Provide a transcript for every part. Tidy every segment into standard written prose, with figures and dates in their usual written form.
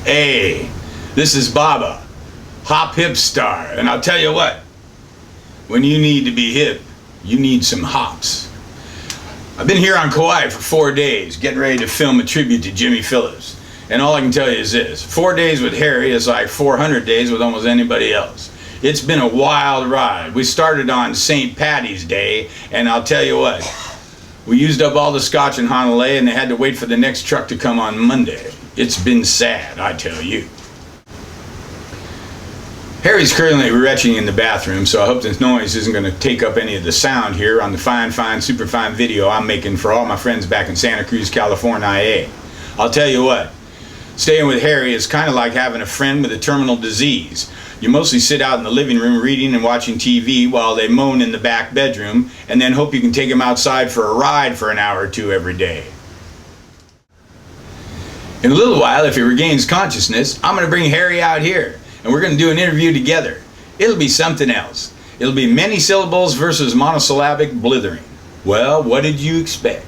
Hey, this is Bobba, hop hip star, and I'll tell you what, when you need to be hip, you need some hops. I've been here on Kauai for 4 days, getting ready to film a tribute to Jimmy Phillips, and all I can tell you is this: 4 days with Harry is like 400 days with almost anybody else. It's been a wild ride. We started on St. Patty's Day, and I'll tell you what, we used up all the scotch in Hanalei, and they had to wait for the next truck to come on Monday. It's been sad, I tell you. Harry's currently retching in the bathroom, so I hope this noise isn't going to take up any of the sound here on the fine, super fine video I'm making for all my friends back in Santa Cruz, California. I'll tell you what, staying with Harry is kind of like having a friend with a terminal disease. You mostly sit out in the living room reading and watching TV while they moan in the back bedroom, and then hope you can take him outside for a ride for an hour or two every day. In a little while, if he regains consciousness, I'm going to bring Harry out here, and we're going to do an interview together. It'll be something else. It'll be many syllables versus monosyllabic blithering. Well, what did you expect?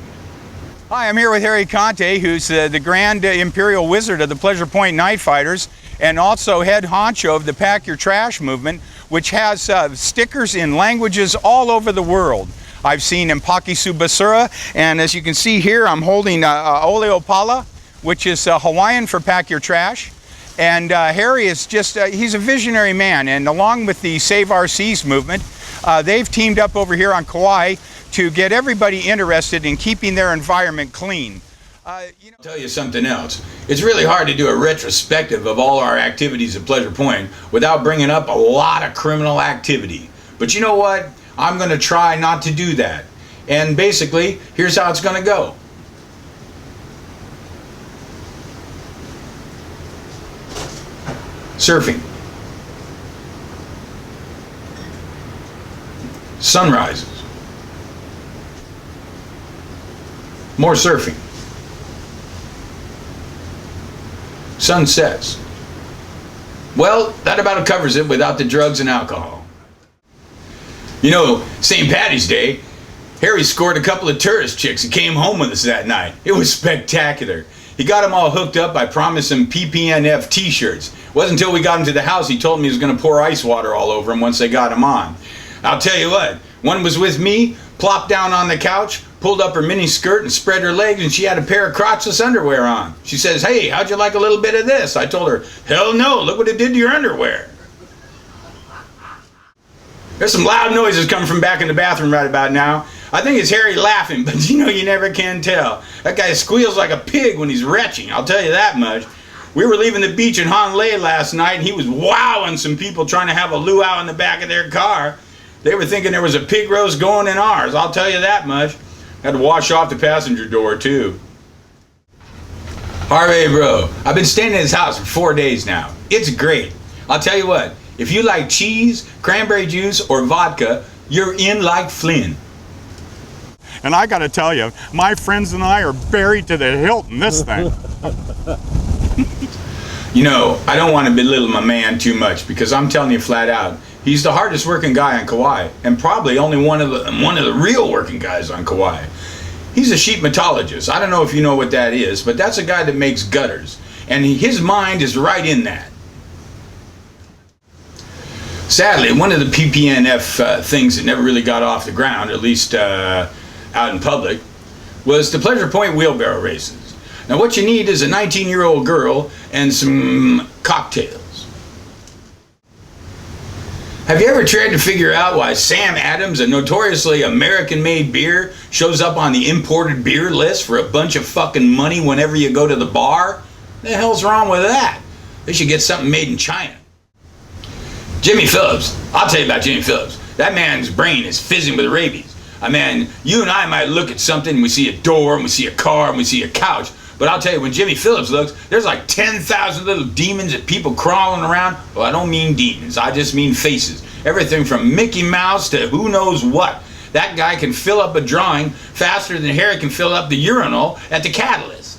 Hi, I'm here with Harry Conte, who's the Grand Imperial Wizard of the Pleasure Point Night Fighters, and also head honcho of the Pack Your Trash movement, which has stickers in languages all over the world. I've seen Pakisu Basura, and as you can see here, I'm holding Ole Opala, which is Hawaiian for Pack Your Trash. And Harry is just, he's a visionary man, and along with the Save Our Seas movement, they've teamed up over here on Kauai to get everybody interested in keeping their environment clean. I'll tell you something else. It's really hard to do a retrospective of all our activities at Pleasure Point without bringing up a lot of criminal activity. But you know what? I'm going to try not to do that. And basically, here's how it's going to go. Surfing. Sunrises. More surfing. Sunsets. Well, that about covers it without the drugs and alcohol. You know, St. Patty's Day, Harry scored a couple of tourist chicks and came home with us that night. It was spectacular. He got them all hooked up by promising PPNF t-shirts. It wasn't until we got him to the house he told me he was going to pour ice water all over him once they got him on. I'll tell you what, one was with me, plopped down on the couch, pulled up her mini skirt and spread her legs, and she had a pair of crotchless underwear on. She says, "Hey, how'd you like a little bit of this?" I told her, "Hell no, look what it did to your underwear." There's some loud noises coming from back in the bathroom right about now. I think it's Harry laughing, but you know, you never can tell. That guy squeals like a pig when he's retching, I'll tell you that much. We were leaving the beach in Hanalei last night, and he was wowing some people trying to have a luau in the back of their car. They were thinking there was a pig roast going in ours, I'll tell you that much. Had to wash off the passenger door too. Harvey, bro, I've been staying at his house for 4 days now. It's great. I'll tell you what, if you like cheese, cranberry juice, or vodka, you're in like Flynn. And I gotta tell you, my friends and I are buried to the hilt in this thing. You know, I don't want to belittle my man too much, because I'm telling you flat out, he's the hardest working guy on Kauai, and probably only one of the real working guys on Kauai. He's a sheet metallurgist. I don't know if you know what that is, but that's a guy that makes gutters, and his mind is right in that. Sadly, one of the PPNF things that never really got off the ground, at least out in public, was the Pleasure Point wheelbarrow races. Now what you need is a 19-year-old girl and some cocktails. Have you ever tried to figure out why Sam Adams, a notoriously American-made beer, shows up on the imported beer list for a bunch of fucking money whenever you go to the bar? The hell's wrong with that? They should get something made in China. Jimmy Phillips. I'll tell you about Jimmy Phillips. That man's brain is fizzing with rabies. I mean, you and I might look at something and we see a door and we see a car and we see a couch, but I'll tell you, when Jimmy Phillips looks, there's like 10,000 little demons and people crawling around. Well, I don't mean demons, I just mean faces. Everything from Mickey Mouse to who knows what. That guy can fill up a drawing faster than Harry can fill up the urinal at the Catalyst.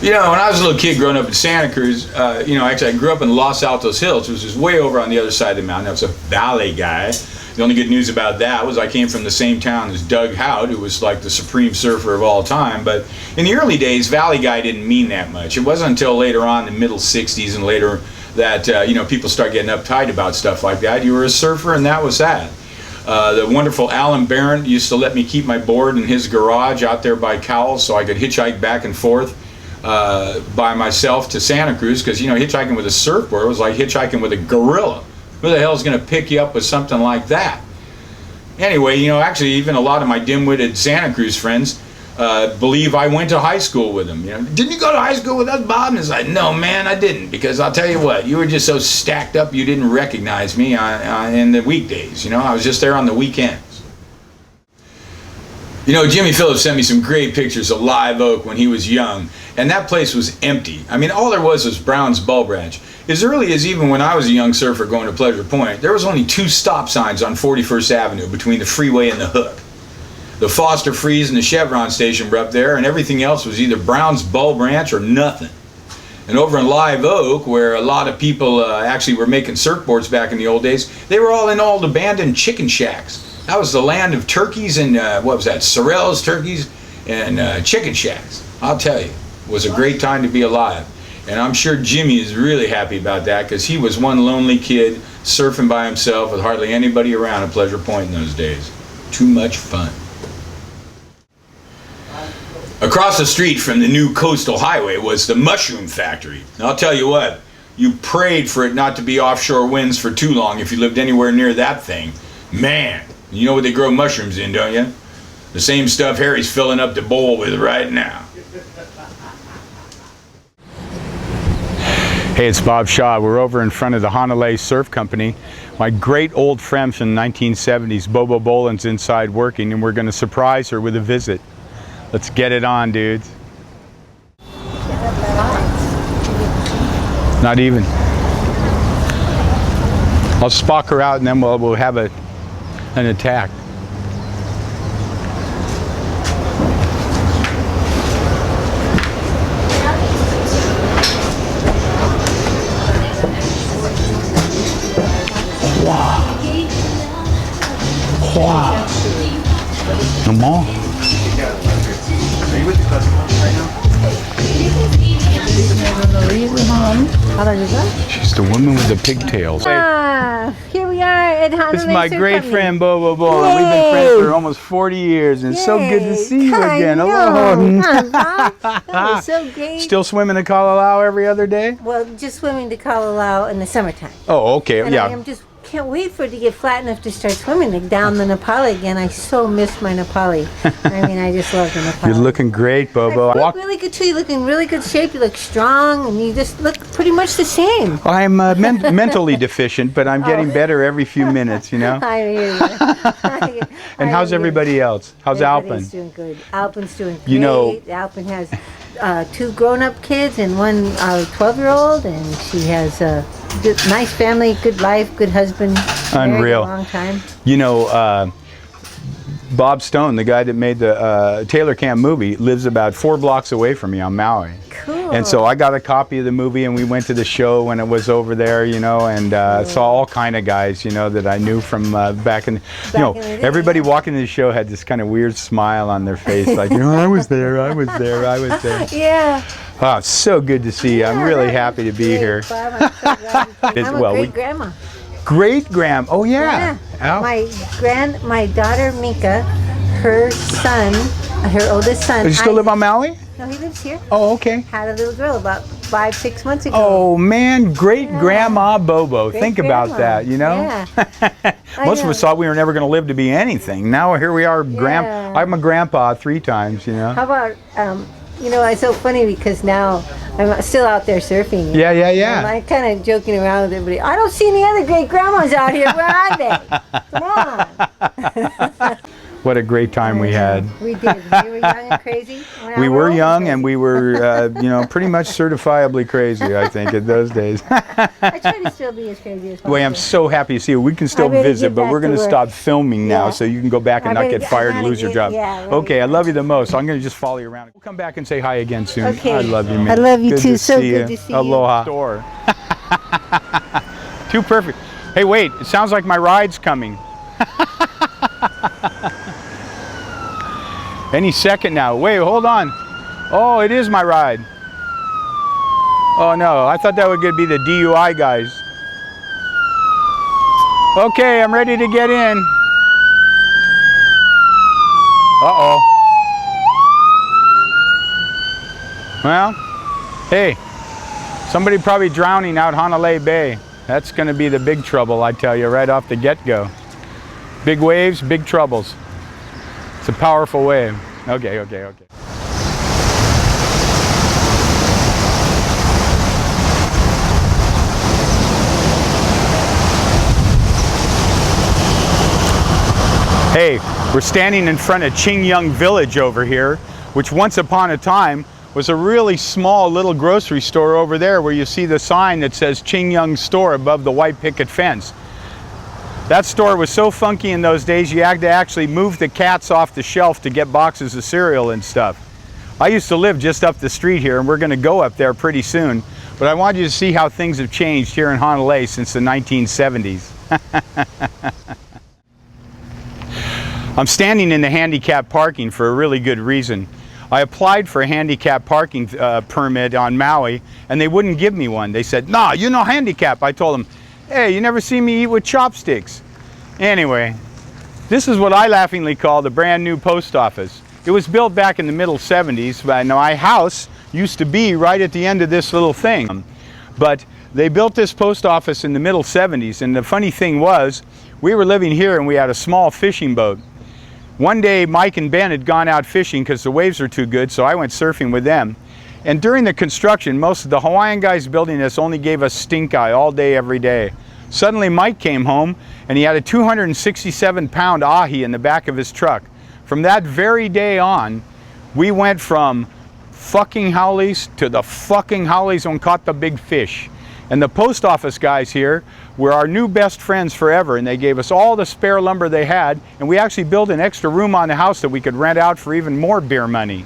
You know, when I was a little kid growing up in Santa Cruz, actually I grew up in Los Altos Hills, which is way over on the other side of the mountain. I was a valley guy. The only good news about that was I came from the same town as Doug Hout, who was like the supreme surfer of all time. But in the early days, Valley Guy didn't mean that much. It wasn't until later on, the middle 60s and later, that people start getting uptight about stuff like that. You were a surfer, and that was that. The wonderful Alan Barron used to let me keep my board in his garage out there by Cowell, so I could hitchhike back and forth by myself to Santa Cruz, because hitchhiking with a surfboard was like hitchhiking with a gorilla. Who the hell is going to pick you up with something like that? Anyway, actually, even a lot of my dim-witted Santa Cruz friends believe I went to high school with them. Didn't you go to high school with us, Bob? And it's like, no, man, I didn't, because I'll tell you what, you were just so stacked up you didn't recognize me in the weekdays. I was just there on the weekends. Jimmy Phillips sent me some great pictures of Live Oak when he was young, and that place was empty. I mean, all there was Brown's Bulb Ranch. As early as even when I was a young surfer going to Pleasure Point, there was only 2 stop signs on 41st Avenue between the freeway and the Hook. The Foster Freeze and the Chevron station were up there, and everything else was either Brown's Bulb Ranch or nothing. And over in Live Oak, where a lot of people actually were making surfboards back in the old days, they were all in old abandoned chicken shacks. That was the land of turkeys and, Sorrells turkeys and chicken shacks. I'll tell you, it was a great time to be alive. And I'm sure Jimmy is really happy about that, because he was one lonely kid surfing by himself with hardly anybody around at Pleasure Point in those days. Too much fun. Across the street from the new coastal highway was the Mushroom Factory. And I'll tell you what, you prayed for it not to be offshore winds for too long if you lived anywhere near that thing. Man, you know what they grow mushrooms in, don't you? The same stuff Harry's filling up the bowl with right now. Hey, it's Bob Shaw. We're over in front of the Hanalei Surf Company. My great old friend from the 1970s, Bobba Boland's inside working, and we're going to surprise her with a visit. Let's get it on, dudes. Not even. I'll spock her out, and then we'll have an attack. Wow. Come on. Are you with the customer right now? She's the woman with the pigtails. Here we are at Hanalei. This is my Surf great Company. friend, Bobo Bo. We've been friends for almost 40 years, and it's so good to see you again. Hello. That was so great. Still swimming to Kaua'i every other day? Well, just swimming to Kaua'i in the summertime. Oh, okay, And yeah. I just can't wait for it to get flat enough to start swimming down the Nepali again. I so miss my Nepali. I mean, I just love the Nepali. You're looking great, Bobo. You look really good too. You look in really good shape. You look strong, and you just look pretty much the same. I'm mentally deficient, but I'm getting better every few minutes, you know? I hear you. And how's everybody else? How's Everybody's Alpin? doing good. Alpin's doing great. You know- Alpin has 2 grown-up kids and one 12-year-old, and she has a good, nice family, good life, good husband. Unreal. Married a long time. You know, Bob Stone, the guy that made the Taylor Camp movie, lives about 4 blocks away from me on Maui. Cool. And so I got a copy of the movie, and we went to the show when it was over there, you know, and saw all kind of guys, you know, that I knew from back in, everybody walking to the show had this kind of weird smile on their face, like, you know, I was there, I was there, I was there. Yeah. Oh, it's so good to see you. I'm really happy to be here. Bob, I'm so glad you came. I'm a great-grandma. Great-grand, oh yeah. Al? My daughter Mika, her son, her oldest son. Does he still live on Maui? No, he lives here. Oh, okay. Had a little girl about 5-6 months ago. Oh man, great-grandma Bobo. Think about that, you know? Yeah. Most of us thought we were never going to live to be anything. Now here we are, Yeah. I'm a grandpa 3 times, you know? How about, you know, it's so funny because now I'm still out there surfing. Yeah, yeah, And yeah. I'm kind of joking around with everybody. I don't see any other great grandmas out here. Where are they? Come on. What a great time we had. We did. We were young and crazy. We were old young crazy. and we were, you know, pretty much certifiably crazy, I think, in those days. I try to still be as crazy as possible. Boy, I'm so happy to see you. We can still I better visit, get but back we're going to to work. stop filming now Yeah. so you can go back and I not better get fired and gotta lose your get- job. yeah, right. Okay, I love you the most. So I'm going to just follow you around. We'll come back and say hi again soon. Okay. I love you, man. I love you Good too. to So see good you. to see you. Aloha. Store. Too perfect. Hey, wait. It sounds like my ride's coming. Any second now. Wait, hold on. Oh, it is my ride. Oh no, I thought that would be the DUI guys. Okay, I'm ready to get in. Uh-oh. Well, hey, somebody probably drowning out Hanalei Bay. That's going to be the big trouble, I tell you, right off the get-go. Big waves, big troubles. It's a powerful wave. Okay. Hey, we're standing in front of Qingyang Village over here, which once upon a time was a really small little grocery store over there where you see the sign that says Qingyang Store above the white picket fence. That store was so funky in those days you had to actually move the cats off the shelf to get boxes of cereal and stuff. I used to live just up the street here, and we're going to go up there pretty soon, but I wanted you to see how things have changed here in Hanalei since the 1970s. I'm standing in the handicap parking for a really good reason. I applied for a handicap parking permit on Maui, and they wouldn't give me one. They said, "Nah, you're no handicap." I told them, "Hey, you never see me eat with chopsticks." Anyway, this is what I laughingly call the brand new post office. It was built back in the middle 70s, but my house used to be right at the end of this little thing. But they built this post office in the middle 70s, and the funny thing was, we were living here and we had a small fishing boat. One day, Mike and Ben had gone out fishing because the waves were too good, so I went surfing with them. And during the construction, most of the Hawaiian guys building this only gave us stink eye all day, every day. Suddenly, Mike came home, and he had a 267-pound ahi in the back of his truck. From that very day on, we went from fucking howlies to the fucking howlies and caught the big fish. And the post office guys here were our new best friends forever, and they gave us all the spare lumber they had, and we actually built an extra room on the house that we could rent out for even more beer money.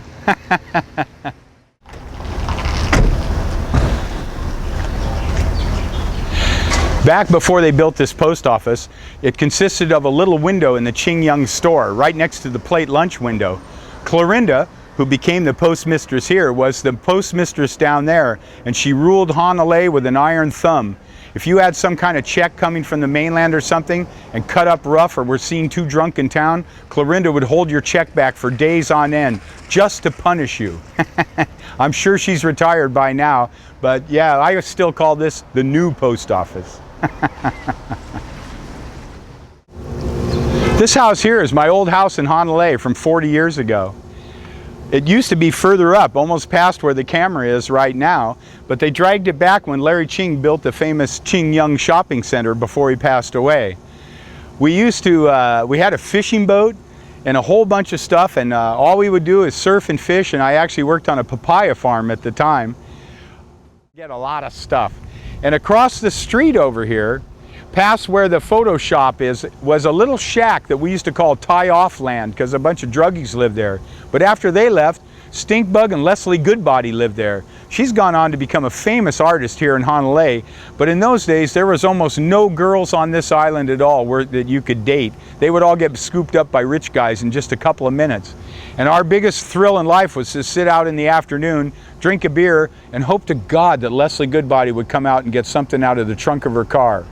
Back before they built this post office, it consisted of a little window in the Qingyang store, right next to the plate lunch window. Clorinda, who became the postmistress here, was the postmistress down there, and she ruled Hanalei with an iron thumb. If you had some kind of check coming from the mainland or something and cut up rough or were seen too drunk in town, Clorinda would hold your check back for days on end just to punish you. I'm sure she's retired by now, but yeah, I still call this the new post office. This house here is my old house in Hanalei from 40 years ago. It used to be further up, almost past where the camera is right now, but they dragged it back when Larry Ching built the famous Qingyang shopping center before he passed away. We had a fishing boat and a whole bunch of stuff, and all we would do is surf and fish, and I actually worked on a papaya farm at the time. Get a lot of stuff. And across the street over here, past where the photo shop is, was a little shack that we used to call tie-off land because a bunch of druggies lived there. But after they left, Stinkbug and Leslie Goodbody lived there. She's gone on to become a famous artist here in Hanalei, but in those days there was almost no girls on this island at all that you could date. They would all get scooped up by rich guys in just a couple of minutes. And our biggest thrill in life was to sit out in the afternoon, drink a beer, and hope to God that Leslie Goodbody would come out and get something out of the trunk of her car.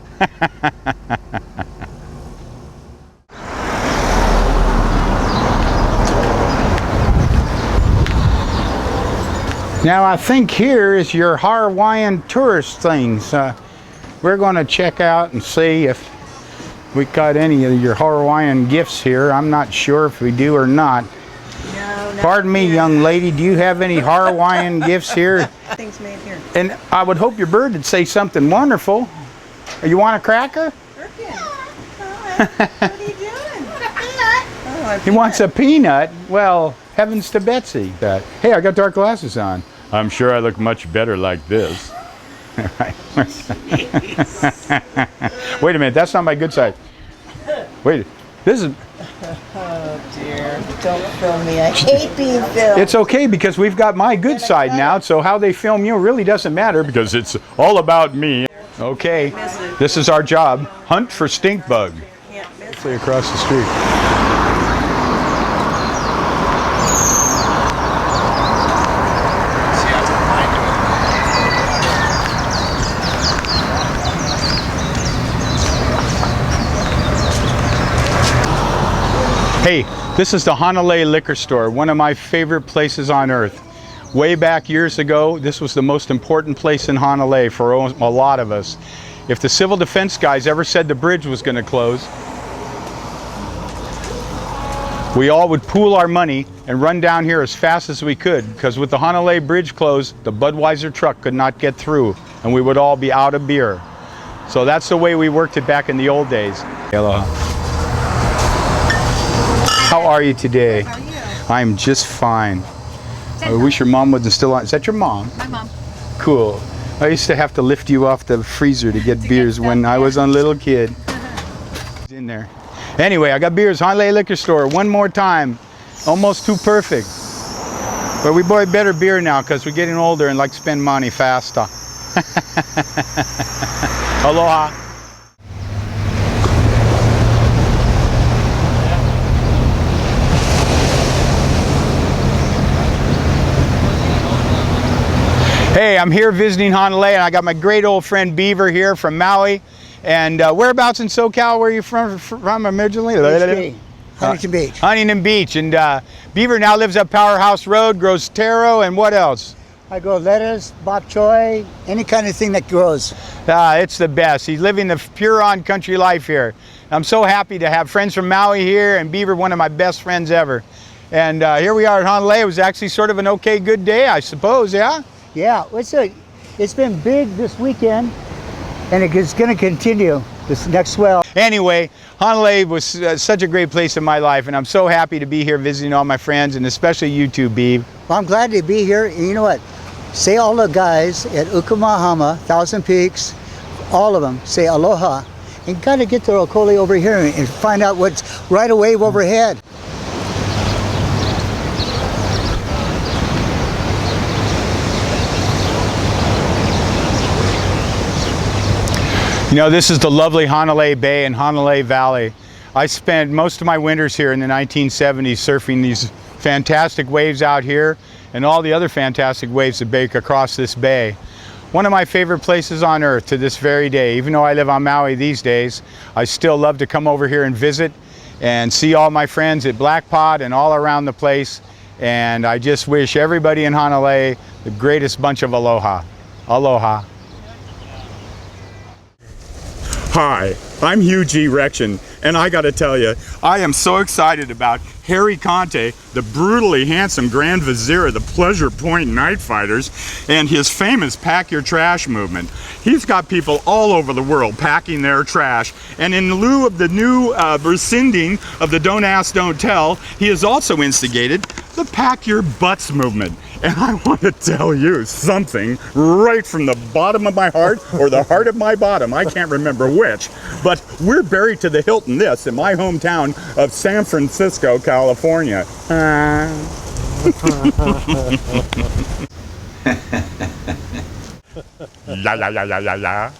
Now I think here is your Hawaiian tourist things. We're going to check out and see if we got any of your Hawaiian gifts here. I'm not sure if we do or not. No, Pardon me, young lady, do you have any Hawaiian gifts here? Things made here. And I would hope your bird would say something wonderful. You want a cracker? What are you doing? Oh, He wants a peanut. Well, heavens to Betsy. Hey, I got dark glasses on. I'm sure I look much better like this. Wait a minute, that's not my good side. Wait, this is... Oh dear, don't film me. I hate being filmed. It's okay because we've got my good side now, so how they film you really doesn't matter because it's all about me. Okay, this is our job. Hunt for stink bug. Can't miss Across the street. Hey, this is the Hanalei liquor store, one of my favorite places on earth. Way back years ago, this was the most important place in Hanalei for a lot of us. If the civil defense guys ever said the bridge was going to close, we all would pool our money and run down here as fast as we could, because with the Hanalei bridge closed, the Budweiser truck could not get through and we would all be out of beer. So that's the way we worked it back in the old days. Aloha. How are you today? How are you? I'm just fine. I wish your mom wasn't still on. Is that your mom? My mom. Cool. I used to have to lift you off the freezer to get beers when I was a little kid. In there. Anyway, I got beers. Hanalei Liquor Store. One more time. Almost too perfect. But we buy better beer now because we're getting older and like to spend money faster. Aloha. Hey, I'm here visiting Hanalei, and I got my great old friend Beaver here from Maui. And whereabouts in SoCal were you from originally? Huntington Beach. Huntington Beach. And Beaver now lives up Powerhouse Road, grows taro, and what else? I grow lettuce, bok choy, any kind of thing that grows. It's the best. He's living the pure-on country life here. I'm so happy to have friends from Maui here, and Beaver, one of my best friends ever. And here we are at Hanalei. It was actually sort of an okay, good day, I suppose, yeah? Yeah, it's been big this weekend, and it's going to continue this next swell. Anyway, Hanalei was such a great place in my life, and I'm so happy to be here visiting all my friends, and especially you two, Beav. Well, I'm glad to be here. And you know what? Say all the guys at Ukumahama, Thousand Peaks, all of them, say aloha. And got to get to Okole over here and find out what's right away overhead. You know, this is the lovely Hanalei Bay and Hanalei Valley. I spent most of my winters here in the 1970s surfing these fantastic waves out here and all the other fantastic waves that break across this bay. One of my favorite places on earth to this very day. Even though I live on Maui these days, I still love to come over here and visit and see all my friends at Black Pot and all around the place. And I just wish everybody in Hanalei the greatest bunch of aloha. Aloha. Hi, I'm Hugh G. Rection, and I gotta tell you, I am so excited about Harry Conte, the brutally handsome Grand Vizier of the Pleasure Point Night Fighters, and his famous Pack Your Trash movement. He's got people all over the world packing their trash, and in lieu of the new rescinding of the Don't Ask, Don't Tell, he has also instigated the Pack Your Butts movement. And I want to tell you something right from the bottom of my heart, or the heart of my bottom, I can't remember which, but we're buried to the hilt in this in my hometown of San Francisco, California. La la la la la la.